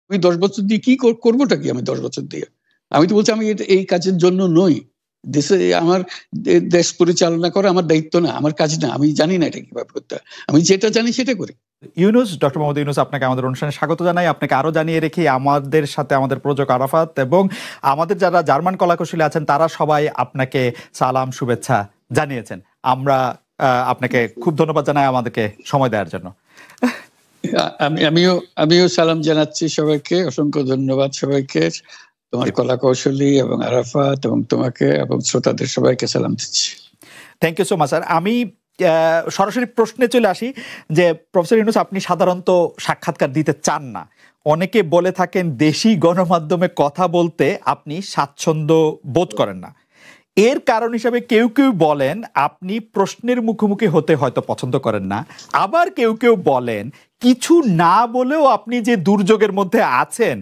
আমি 10 বছর দিয়ে কি করবোটা কি আমি 10 বছর দিয়ে? আমি তো বলছি আমি এই কাজের জন্য নই। দেশে আমার দেশ পরিচালনা করা আমার দায়িত্ব না, আমার কাজ না। আমি জানি না এটা কিভাবে করতে হয়। আমি যেটা জানি সেটা করি। ইউনুস, ডক্টর মোহাম্মদ ইউনুস, আপনাকে আমাদের অনুষ্ঠানে স্বাগত জানাই। আপনাকে আরো জানিয়ে রেখি আমাদের সাথে আমাদের প্রযোজক আরাফাত এবং আমাদের যারা জার্মান কলাকুশলী আছেন তারা সবাই আপনাকে সালাম শুভেচ্ছা জানিয়েছেন। আমরা আপনাকে খুব ধন্যবাদ জানাই আমাদেরকে সময় দেওয়ার জন্য। আমিও সালাম জানাচ্ছি সবাইকে, অসংখ্য ধন্যবাদ সবাইকে, তোমার কলাকৌশলী এবং আরাফাত এবং তোমাকে এবং শ্রোতাদের সবাইকে সালাম দিচ্ছি। Thank you so much sir. আমি সরাসরি প্রশ্নে চলে আসি যে প্রফেসর ইউনুস, আপনি সাধারণত সাক্ষাৎকার দিতে চান না। অনেকে বলে থাকেন দেশি গণমাধ্যমে কথা বলতে আপনি স্বাচ্ছন্দ্য বোধ করেন না। এর কারণ হিসাবে কেউ কেউ বলেন আপনি প্রশ্নের মুখোমুখি হতে হয়তো পছন্দ করেন না, আবার কেউ কেউ বলেন কিছু না বলেও আপনি যে দুর্যোগের মধ্যে আছেন,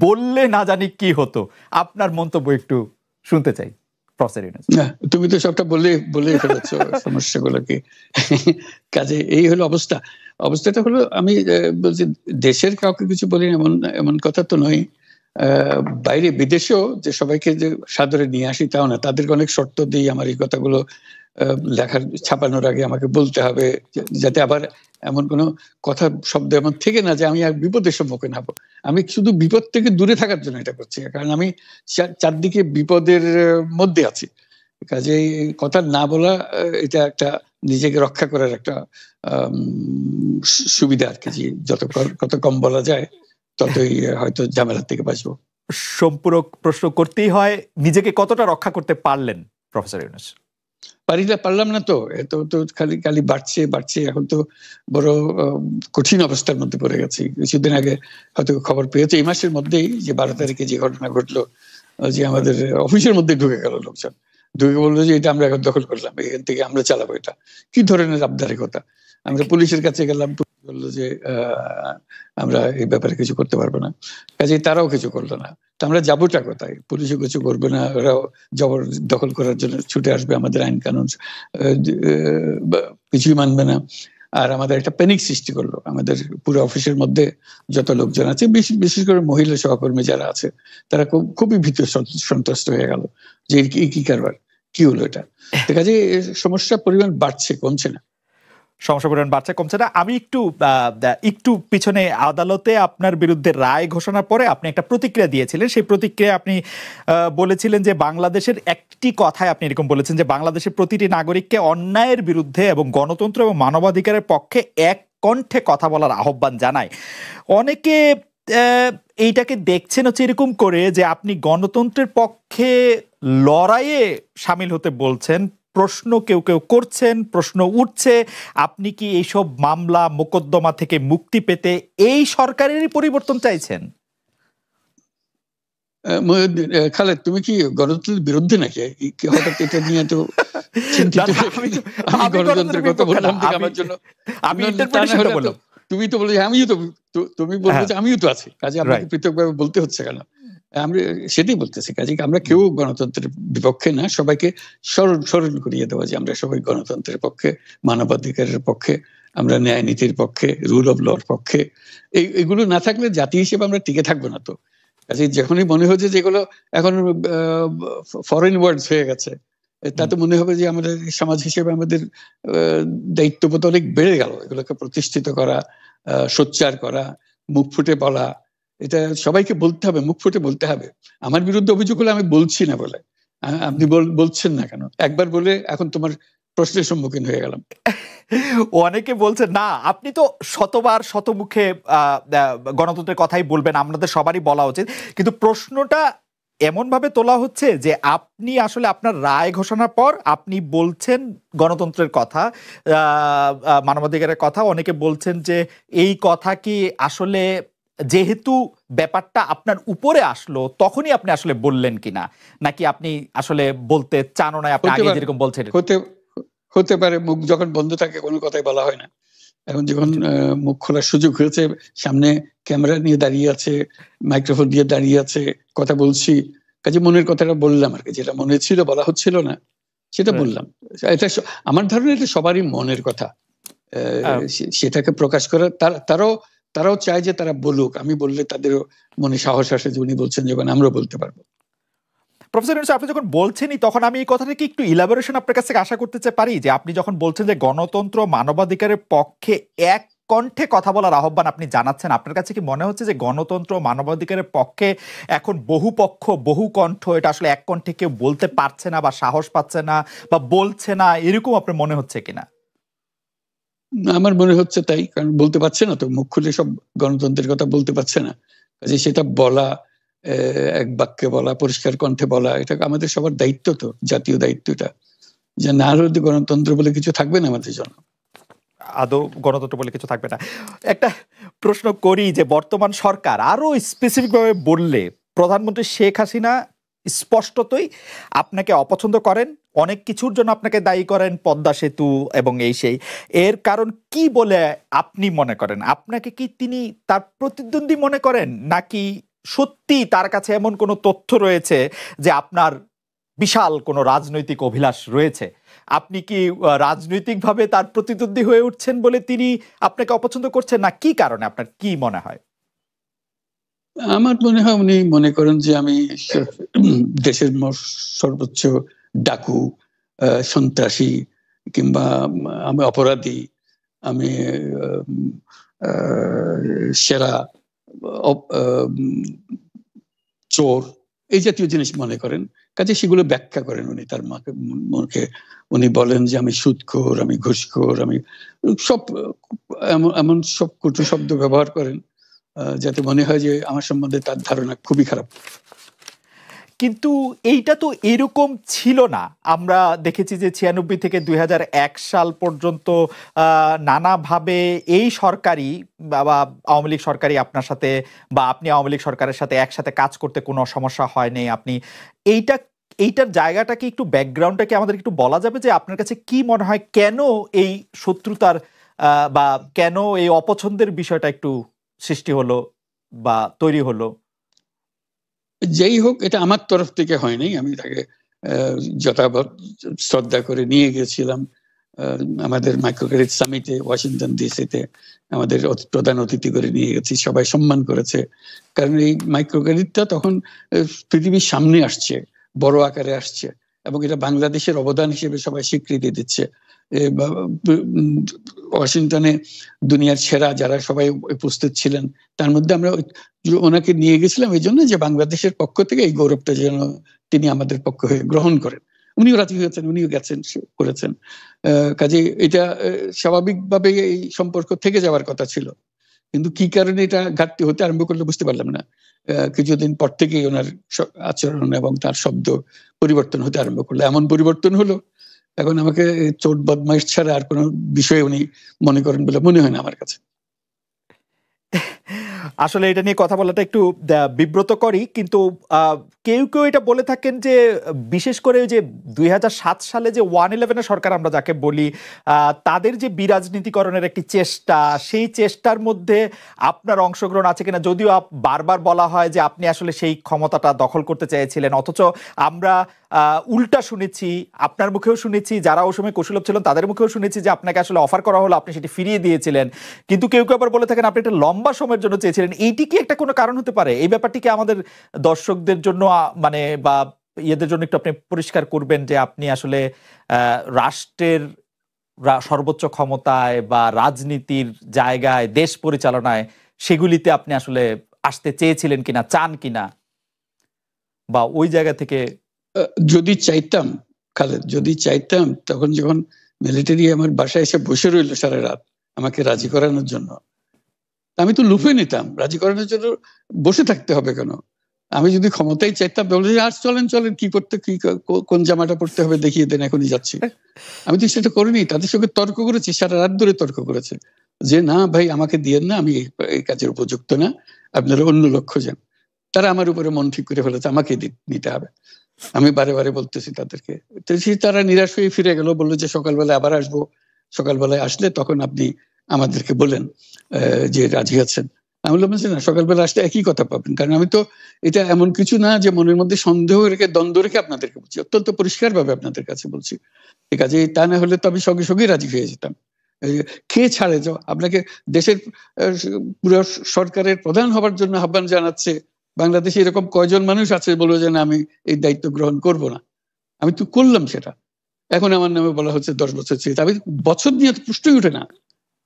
বললে না জানি কি হতো। আপনার মন্তব্য একটু শুনতে চাই প্রফেসর ইউনুস। তুমি তো সবটা বলে ফেলেছো সমস্যাগুলো কি। কাজে এই হলো অবস্থাটা হলো, আমি বলছি দেশের কাউকে কিছু বলি এমন কথা তো নয়। বাইরে বিদেশেও যে সবাইকে যে সাদরে নিয়ে আসি তাও না, তাদেরকে অনেক শর্ত দিই আমার এই কথাগুলো লেখার ছাপানোর আগে আমাকে বলতে হবে, যাতে আবার এমন কোনো কথা শব্দ এমন থেকে না যে আমি আর বিপদের সম্মুখীন হবো। আমি শুধু বিপদ থেকে দূরে থাকার জন্য এটা করছি, কারণ আমি চারদিকে বিপদের মধ্যে আছি। কাজে কথা না বলা এটা একটা নিজেকে রক্ষা করার একটা সুবিধা আর কি। কত কম বলা যায় ততই হয়তো ঝামেলার থেকে বাঁচবো। সম্পূরক প্রশ্ন করতেই হয়, নিজেকে কতটা রক্ষা করতে পারলেন প্রফেসর ইউনুস? পারলাম না তো, এত তো খালি বাড়ছে। এখন তো বড় কঠিন অবস্থার মধ্যে পড়ে গেছি। কিছুদিন আগে হয়তো খবর পেয়েছে এই মাসের মধ্যেই যে 12 তারিখে যে ঘটনা ঘটলো, যে আমাদের অফিসের মধ্যে ঢুকে গেল লোকজন, ঢুকে বললো যে এটা আমরা এখন দখল করলাম, এখান থেকে আমরা চালাবো। এটা কি ধরনের আবদারিকতা! আমরা পুলিশের কাছে গেলাম, বললো যে আমরা এই ব্যাপারে কিছু করতে পারবো না। কাজেই তারাও কিছু করলো না। তো আমরা যাবোটা কোথায়? পুলিশও কিছু করবে না, ওরাও জবর দখল করার জন্য ছুটে আসবে, আমাদের আইন কানুন কিছুই মানবে না। আর আমাদের একটা প্যানিক সৃষ্টি করলো আমাদের পুরো অফিসের মধ্যে যত লোকজন আছে, বিশেষ করে মহিলা সহকর্মী যারা আছে, তারা খুবই ভীত সন্ত্রস্ত হয়ে গেল যে কি কারবার, কি হলো এটা। কাজে সমস্যার পরিমাণ বাড়ছে, কমছে না। সমস্যা পরিমাণ বাড়ছে, কমছে না। আমি একটু পিছনে আদালতে আপনার বিরুদ্ধে রায় ঘোষণার পরে আপনি একটা প্রতিক্রিয়া দিয়েছিলেন। সেই প্রতিক্রিয়া আপনি বলেছিলেন যে বাংলাদেশের একটি কথায় আপনি এরকম বলেছেন যে বাংলাদেশের প্রতিটি নাগরিককে অন্যায়ের বিরুদ্ধে এবং গণতন্ত্র এবং মানবাধিকারের পক্ষে এক কণ্ঠে কথা বলার আহ্বান জানায়। অনেকে এইটাকে দেখছেন হচ্ছে এরকম করে যে আপনি গণতন্ত্রের পক্ষে লড়াইয়ে সামিল হতে বলছেন। প্রশ্ন কেউ করছেন, প্রশ্ন উঠছে, আপনি কি এইসব মামলা মোকদ্দমা থেকে মুক্তি পেতে এই সরকারেরই পরিবর্তন চাইছেন? খালেদ, তুমি কি গণতন্ত্রের বিরুদ্ধে নাকি? হঠাৎ এটা নিয়ে তো চিন্তিত। গণতন্ত্রের কথা বললাম আমার জন্য তুমি তো বলো যে তুমি বলবো যে আমিও তো আছি, কাজে আমাকে পৃথকভাবে বলতে হচ্ছে কেন? আমরা সেটাই বলতেছি। কাজে আমরা কেউ গণতন্ত্রের বিপক্ষে না, সবাইকে স্মরণ করিয়ে দেওয়া যে আমরা সবাই গণতন্ত্রের পক্ষে, মানবাধিকারের পক্ষে, আমরা ন্যায় নীতির পক্ষে, রুল অফ লর পক্ষে। এইগুলো না থাকলে জাতি হিসেবে আমরা টিকে থাকবো না তো। কাজে যখনই মনে হচ্ছে যেগুলো এখন ফরেন ওয়ার্ডস হয়ে গেছে, তাতে মনে হবে যে আমাদের সমাজ হিসেবে আমাদের দায়িত্ববোধ অনেক বেড়ে গেল। এগুলোকে প্রতিষ্ঠিত করা, সোচ্চার করা, মুখ ফুটে বলা, এটা সবাইকে বলতে হবে, মুখ ফুটে বলতে হবে। আমার বিরুদ্ধে অভিযোগ হলে আমি বলছি না বলে, আপনি বলছেন না কেন? একবার বলে এখন তোমার প্রশ্নের সম্মুখীন হয়ে গেলাম। অনেকে বলছেন না, আপনি তো শতবার শতমুখে গণতন্ত্রের কথাই বলবেন, আমাদের সবারই বলা উচিত। কিন্তু প্রশ্নটা এমন ভাবে তোলা হচ্ছে যে আপনি আসলে আপনার রায় ঘোষণার পর আপনি বলছেন গণতন্ত্রের কথা, মানবাধিকারের কথা। অনেকে বলছেন যে এই কথা কি আসলে যেহেতু ব্যাপারটা আপনার উপরে আসলো তখনই আপনি আসলে বললেন কিনা, নাকি আপনি আসলে বলতে চানও না, আপনি আগে যেরকম বলছেন? হতে পারে, মুখ যখন বন্ধ থাকে কোনো কথাই বলা হয় না। এখন যখন মুখ খোলার সুযোগ হয়েছে, সামনে ক্যামেরা নিয়ে দাঁড়িয়ে আছে, মাইক্রোফোন দিয়ে দাঁড়িয়ে আছে, কথা বলছি, কাজে মনের কথাটা বললাম আর কি। যেটা মনে ছিল বলা হচ্ছিল না সেটা বললাম। এটা আমার ধারণা এটা সবারই মনের কথা, সেটাকে প্রকাশ করা। তারাও তারাও চায় যে তারা বলুক, আমি বললে তাদেরও মনে সাহস আসে যে উনি বলছেন যখন আমরাও বলতে পারবো। প্রফেসর ইউনূস, আপনি যখন বলছেনই তখন আমি এই কথাটাকে একটু ইলাবোরেশন আপনার কাছ থেকে আশা করতে পারি, যে আপনি যখন বলছেন যে গণতন্ত্র মানবাধিকারের পক্ষে এক কণ্ঠে কথা বলার আহ্বান আপনি জানাচ্ছেন, আপনার কাছে কি মনে হচ্ছে যে গণতন্ত্র মানবাধিকারের পক্ষে এখন বহু পক্ষ বহু কণ্ঠ, এটা আসলে এক কণ্ঠে কেউ বলতে পারছে না বা সাহস পাচ্ছে না বা বলছে না, এরকম আপনার মনে হচ্ছে কিনা? আমার মনে হচ্ছে তাই, কারণ বলতে পারছে না তো, মুখ খুলে সব গণতন্ত্রের কথা বলতে পারছে না, কাজে সেটা বলা, এক বাক্যে বলা, পরিষ্কার কণ্ঠে বলা, এটা আমাদের সবার দায়িত্ব, তো জাতীয় দায়িত্বটা, যে না হলে গণতন্ত্র বলে কিছু থাকবে না আমাদের জন্য, আদৌ গণতন্ত্র বলে কিছু থাকবে না। একটা প্রশ্ন করি যে বর্তমান সরকার আরো স্পেসিফিক ভাবে বললে, প্রধানমন্ত্রী শেখ হাসিনা স্পষ্টতই আপনাকে অপছন্দ করেন, অনেক কিছুর জন্য আপনাকে দায়ী করেন, পদ্মা সেতু এবং এই সেই। এর কারণ কি বলে আপনি মনে করেন? আপনাকে কি তিনি তার প্রতিদ্বন্দ্বী মনে করেন, নাকি সত্যি তার কাছে এমন কোনো তথ্য রয়েছে যে আপনার বিশাল কোনো রাজনৈতিক অভিলাষ রয়েছে? আপনি কি রাজনৈতিকভাবে তার প্রতিদ্বন্দ্বী হয়ে উঠছেন বলে তিনি আপনাকে অপছন্দ করছেন, না কি কারণে, আপনার কি মনে হয়? আমার মনে হয় উনি মনে করেন যে আমি দেশের সর্বোচ্চ ডাকু, সন্ত্রাসী, কিংবা আমি অপরাধী, আমি সেরা চোর, এই জাতীয় জিনিস মনে করেন, কাজে সেগুলো ব্যাখ্যা করেন উনি তার মুখে। উনি বলেন যে আমি সুদখোর, আমি ঘুষখোর, আমি সব এমন সব কটু শব্দ ব্যবহার করেন যাতে মনে হয় যে আমার সম্বন্ধে তার ধারণা খুবই খারাপ। কিন্তু এইটা তো এরকম ছিল না। আমরা দেখেছি যে 96 থেকে 2001 সাল পর্যন্ত নানাভাবে এই সরকারই বা আওয়ামী লীগ সরকারই আপনার সাথে, বা আপনি আওয়ামী লীগ সরকারের সাথে একসাথে কাজ করতে কোনো সমস্যা হয়নি। আপনি এইটার জায়গাটাকে একটু, ব্যাকগ্রাউন্ডটাকে আমাদের একটু বলা যাবে যে আপনার কাছে কি মনে হয় কেন এই শত্রুতার বা কেন এই অপছন্দের বিষয়টা একটু সৃষ্টি হলো বা তৈরি হলো? যেই হোক, এটা আমার তরফ থেকে হয়নি, আমি তাকে যথাযথ শ্রদ্ধা করে নিয়ে গেছিলাম আমাদের মাইক্রোক্রেডিট সামিটে ওয়াশিংটন ডিসিতে, আমাদের প্রধান অতিথি করে নিয়ে গেছি, সবাই সম্মান করেছে, কারণ এই মাইক্রোক্রেডিটটা তখন পৃথিবীর সামনে আসছে, বড় আকারে আসছে, এবং এটা বাংলাদেশের অবদান হিসেবে সবাই স্বীকৃতি দিচ্ছে। ওয়াশিংটনে দুনিয়ার সেরা যারা সবাই উপস্থিত ছিলেন, তার মধ্যে আমরা ওনাকে নিয়ে গেছিলাম এই জন্য যে বাংলাদেশের পক্ষ থেকে এই গৌরবটা যেন তিনি আমাদের পক্ষ হয়ে গ্রহণ করেন। উনিও রাজি হয়েছেন, উনিও গেছেন, করেছেন। কাজে এটা স্বাভাবিকভাবে এই সম্পর্ক থেকে যাওয়ার কথা ছিল, কিন্তু কি কারণে এটা ঘাটতি হতে আরম্ভ করলো বুঝতে পারলাম না। কিছুদিন পর থেকেই ওনার আচরণ এবং তার শব্দ পরিবর্তন হতে আরম্ভ করলো, এমন পরিবর্তন হলো এখন আমাকে চোট বদমাইশ ছাড়া আর কোনো বিষয়ে উনি মনে করেন বলে মনে হয় না আমার কাছে। আসলে এটা নিয়ে কথা বলাটা একটু বিব্রতকরই, কিন্তু কেউ কেউ এটা বলে থাকেন যে বিশেষ করে যে 2007 সালে যে 111 সরকার আমরা যাকে বলি, তাদের যে বিরাজনীতিকরণের একটি চেষ্টা, সেই চেষ্টার মধ্যে আপনার অংশগ্রহণ আছে কিনা? যদিও বারবার বলা হয় যে আপনি আসলে সেই ক্ষমতাটা দখল করতে চেয়েছিলেন, অথচ আমরা উল্টা শুনেছি, আপনার মুখেও শুনেছি, যারা ওই সময় কুশলভ ছিলেন তাদের মুখেও শুনেছি যে আপনাকে আসলে অফার করা হলো, আপনি সেটি ফিরিয়ে দিয়েছিলেন। কিন্তু কেউ কেউ আবার বলে থাকেন আপনি একটা লম্বা সময়ের জন্য চেয়েছিলেন। এইটি কি একটা কোনো কারণ হতে পারে? এই ব্যাপারটিকে আমাদের দর্শকদের জন্য মানে বা ইয়েদের জন্য একটু আপনি পরিষ্কার করবেন যে আপনি আসলে রাষ্ট্রের সর্বোচ্চ ক্ষমতায় বা রাজনীতির জায়গায়, দেশ পরিচালনায়, সেগুলিতে আপনি আসলে আসতে চেয়েছিলেন কিনা, চান কিনা, বা ওই জায়গা থেকে? যদি চাইতাম খালেদ, যদি চাইতাম, তখন যখন মিলিটারি আমার বাসায় এসে বসে রইল সারা রাত আমাকে রাজি করানোর জন্য, আমি তো লুফে নিতাম। রাজি করানোর জন্য বসে থাকতে হবে কেন? আমি যদি ক্ষমতাই চাইতাম, বলে আর চলেন চলেন, কি করতে, কি কোন জামাটা পড়তে হবে দেখিয়ে দেন, এখনই যাচ্ছি। আমি তো সেটা করিনি, তাদের সঙ্গে তর্ক করেছি, সারা রাত ধরে তর্ক করেছে যে না ভাই আমাকে দিয়েন না, আমি এই কাজের উপযুক্ত না, আপনারা অন্য লক্ষ্য যান। তারা আমার উপরে মন ঠিক করে ফেলেছে আমাকে নিতে হবে। আমি বারে বারে বলতেছি তাদেরকে, তারা নিরাশ হয়ে ফিরে গেল, বললো যে সকালবেলায় আবার আসবো, সকালবেলায় আসলে তখন আপনি আমাদেরকে বলেন যে রাজি আছেন। আমি বললাম না, সকালবেলা আসলে একই কথা পাবেন, কারণ আমি তো এটা এমন কিছু না যে মনের মধ্যে সন্দেহ রেখে, দ্বন্দ্ব রেখে আপনাদেরকে বলছি, অত্যন্ত পরিষ্কার ভাবে আপনাদের কাছে বলছি। ঠিক আছে, তা না হলে তো আমি সঙ্গে সঙ্গে রাজি হয়ে যেতাম, কে ছাড়ে? আপনাকে দেশের পুরো সরকারের প্রধান হবার জন্য আহ্বান জানাচ্ছে, বাংলাদেশে এরকম কয়জন মানুষ আছে বলবো যে না আমি এই দায়িত্ব গ্রহণ করব না? আমি তো করলাম সেটা, এখন আমার নামে বলা হচ্ছে 10 বছর চেয়ে। আমি বছর নিয়ে তো প্রশ্নই উঠে না।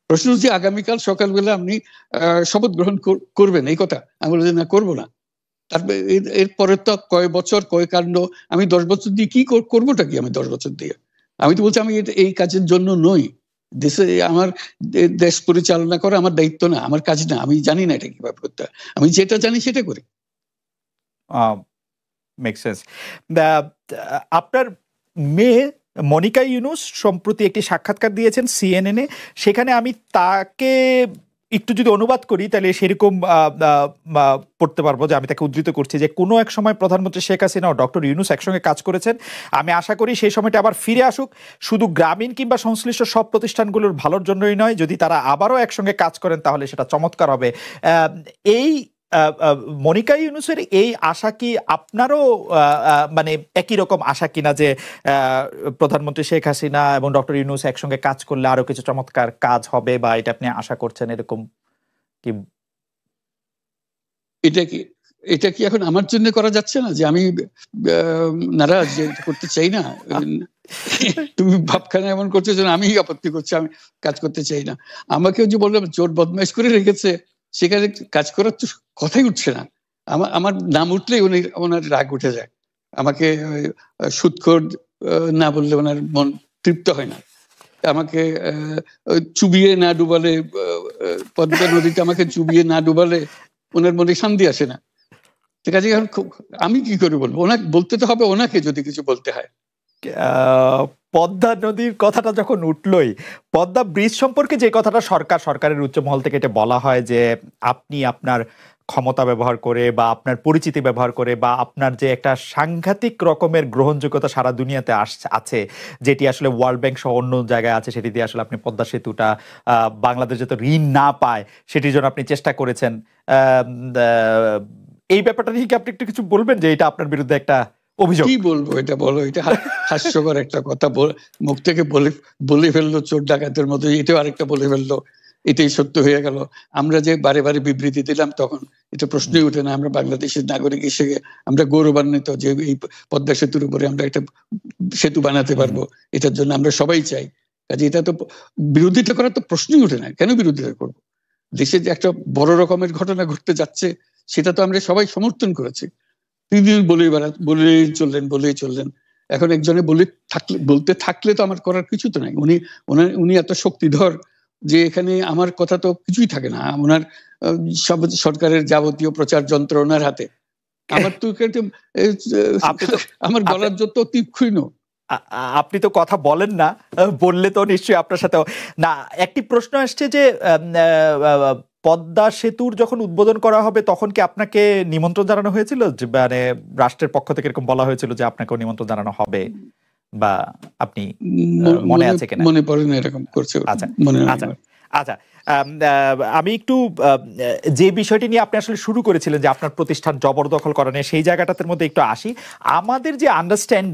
প্রশ্ন হচ্ছে আগামীকাল সকালবেলা আপনি শপথ গ্রহণ করবেন, এই কথা। আমি বললাম যে না, করবো না। তারপরে এরপরে তো কয় বছর কয় কাণ্ড। আমি 10 বছর দিয়ে কি করবোটা কি? আমি 10 বছর দিয়ে আমি তো বলছি আমি এই কাজের জন্য নই। দেশে আমার দেশ পরিচালনা করা আমার দায়িত্ব না, আমার কাজ না। আমি জানি না এটা কিভাবে করতে হয়। আমি যেটা জানি সেটা করি। Make sense. আপনার মেয়ে মনিকা ইউনুস সম্প্রতি একটি সাক্ষাৎকার দিয়েছেন সিএনএনে। সেখানে আমি তাকে একটু যদি অনুবাদ করি তাহলে সেরকম পড়তে পারবো, যে আমি তাকে উদ্ধৃত করছি যে কোনো এক সময় প্রধানমন্ত্রী শেখ হাসিনা ও ডক্টর ইউনুস একসঙ্গে কাজ করেছেন। আমি আশা করি সেই সময়টা আবার ফিরে আসুক, শুধু গ্রামীণ কিংবা সংশ্লিষ্ট সব প্রতিষ্ঠানগুলোর ভালোর জন্যই নয়। যদি তারা আবারও একসঙ্গে কাজ করেন তাহলে সেটা চমৎকার হবে। এই মনিকা ইউনুসের এই আশা কি আপনারও মানে একই রকম আশা কিনা, যে প্রধানমন্ত্রী শেখ হাসিনা এবং ডক্টর ইউনুস একসঙ্গে কাজ করলে আরো কিছু চমৎকার কাজ হবে, বা এটা আপনি আশা করছেন এরকম কি? এটা কি এখন আমার জন্য করা যাচ্ছে না যে আমি নারাজ, যে করতে চাই না? তুমি ভাবখানা এমন করছো যেন আমি আপত্তি করছি, আমি কাজ করতে চাই না। আমাকেও যে বললাম চোর বদমাইশ করে রেখেছে, সেখানে কাজ করার তো কথাই উঠছে না। আমার নাম উঠলেই ওনার রাগ উঠে যায়। আমাকে সুদখোর না বললে ওনার মন তৃপ্ত হয় না। আমাকে চুবিয়ে না ডুবালে, পদ্মা নদীতে আমাকে চুবিয়ে না ডুবালে ওনার মনে শান্তি আসে না। ঠিক আছে, আমি কি করে বলবো? ওনাকে বলতে তো হবে, ওনাকে যদি কিছু বলতে হয়। পদ্মা নদীর কথাটা যখন উঠলই, পদ্মা ব্রিজ সম্পর্কে যে কথাটা সরকারের উচ্চ মহল থেকে এটা বলা হয় যে আপনি আপনার ক্ষমতা ব্যবহার করে বা আপনার পরিচিতি ব্যবহার করে বা আপনার যে একটা সাংঘাতিক রকমের গ্রহণযোগ্যতা সারা দুনিয়াতে আছে, যেটি আসলে ওয়ার্ল্ড ব্যাংক সহ অন্য জায়গায় আছে, সেটি দিয়ে আসলে আপনি পদ্মা সেতুটা বাংলাদেশ যাতে ঋণ না পায় সেটির জন্য আপনি চেষ্টা করেছেন। এই ব্যাপারটা নিয়ে কি আপনি একটু কিছু বলবেন, যে এটা আপনার বিরুদ্ধে একটা অভিযোগ? কি বলবো, এটা বলো, এটা হাস্যকর একটা কথা। মুখ থেকে বলে ফেললো চোর ডাকাতের মতো, এটাও আরেকটা বলে ফেললো, এটাই সত্য হয়ে গেল। আমরা যে বারে বারে বিবৃতি দিলাম তখন এটা প্রশ্নই ওঠে না। আমরা বাংলাদেশের নাগরিক হিসেবে আমরা গৌরবান্বিত যে এই পদ্মা সেতুর উপরে আমরা একটা সেতু বানাতে পারবো, এটার জন্য আমরা সবাই চাই। কাজে এটা তো বিরোধিতা করার তো প্রশ্নই ওঠে না। কেন বিরোধিতা করবো? দেশে যে একটা বড় রকমের ঘটনা ঘটতে যাচ্ছে সেটা তো আমরা সবাই সমর্থন করেছি। বলেই চললেন। এখন একজনে বলতে থাকলে তো আমার করার কিছু তো নাই। উনি এত শক্তিধর যে এখানে আমার কথা তো কিছুই থাকে না। ওনার সরকারের যাবতীয় প্রচার যন্ত্র ওনার হাতে। আমার তো আমার গলার যত তীক্ষ্ণ। আপনি তো কথা বলেন না, বললে তো নিশ্চয়ই আপনার সাথে না। একটি প্রশ্ন আসছে যে পদ্মা সেতুর যখন উদ্বোধন করা হবে তখন কি আপনাকে নিমন্ত্রণ জানানো হয়েছিল? মানে রাষ্ট্রের পক্ষ থেকে এরকম বলা হয়েছিল যে আপনাকেও নিমন্ত্রণ জানানো হবে, বা আপনি মনে আছে কিনা? মনে পড়ে না এরকম করছে। আচ্ছা আচ্ছা, আমি একটু যে বিষয়টি নিয়ে আপনি আসলে শুরু করেছিলেন যে আপনার প্রতিষ্ঠান জবরদখল করা নিয়ে, সেই জায়গাটার মধ্যে একটু আসি। আমাদের যে আন্ডারস্ট্যান্ড